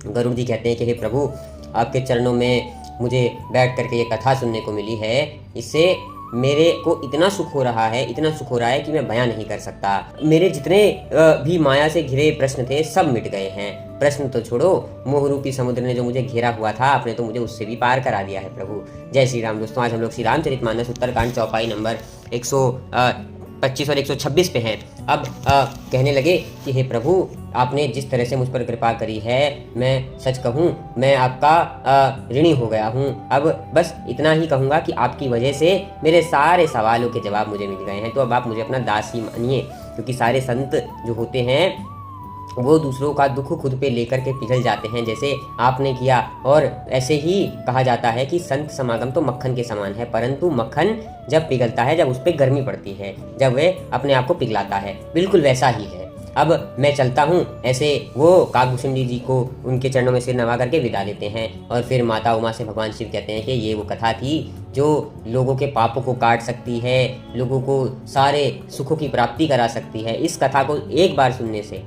गरुड़ जी कहते हैं कि हे प्रभु, आपके चरणों में मुझे बैठ करके ये कथा सुनने को मिली है, इससे मेरे को इतना सुख हो रहा है, इतना सुख हो रहा है कि मैं बयां नहीं कर सकता। मेरे जितने भी माया से घिरे प्रश्न थे सब मिट गए हैं। प्रश्न तो छोड़ो, मोह रूपी समुद्र ने जो मुझे घेरा हुआ था, आपने तो मुझे उससे भी पार करा दिया है प्रभु। जय श्री राम। दोस्तों, आज हम लोग श्री रामचरितमानस उत्तरकांड चौपाई नंबर 125 और 126 पे हैं। अब कहने लगे कि हे प्रभु, आपने जिस तरह से मुझ पर कृपा करी है, मैं सच कहूँ मैं आपका ऋणी हो गया हूँ। अब बस इतना ही कहूँगा कि आपकी वजह से मेरे सारे सवालों के जवाब मुझे मिल गए हैं, तो अब आप मुझे अपना दास ही मानिए। क्योंकि सारे संत जो होते हैं वो दूसरों का दुख खुद पे लेकर के पिघल जाते हैं, जैसे आपने किया। और ऐसे ही कहा जाता है कि संत समागम तो मक्खन के समान है, परंतु मक्खन जब पिघलता है, जब उस पर गर्मी पड़ती है, जब वह अपने आप को पिघलाता है, बिल्कुल वैसा ही है। अब मैं चलता हूँ। ऐसे वो काकभूषुंडी जी को उनके चरणों में सिर नवा करके विदा लेते हैं। और फिर माता उमा से भगवान शिव कहते हैं कि ये वो कथा थी जो लोगों के पापों को काट सकती है, लोगों को सारे सुखों की प्राप्ति करा सकती है। इस कथा को एक बार सुनने से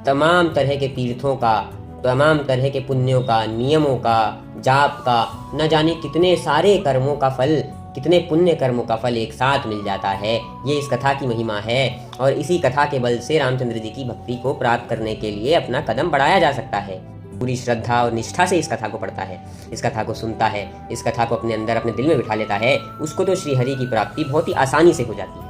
तमाम तरह के तीर्थों का, तमाम तरह के पुण्यों का, नियमों का, जाप का, न जाने कितने सारे कर्मों का फल, कितने पुण्य कर्मों का फल एक साथ मिल जाता है। ये इस कथा की महिमा है। और इसी कथा के बल से रामचंद्र जी की भक्ति को प्राप्त करने के लिए अपना कदम बढ़ाया जा सकता है। पूरी श्रद्धा और निष्ठा से इस कथा को पढ़ता है, इस कथा को सुनता है, इस कथा को अपने अंदर अपने दिल में बिठा लेता है, उसको तो श्रीहरि की प्राप्ति बहुत ही आसानी से हो जाती है।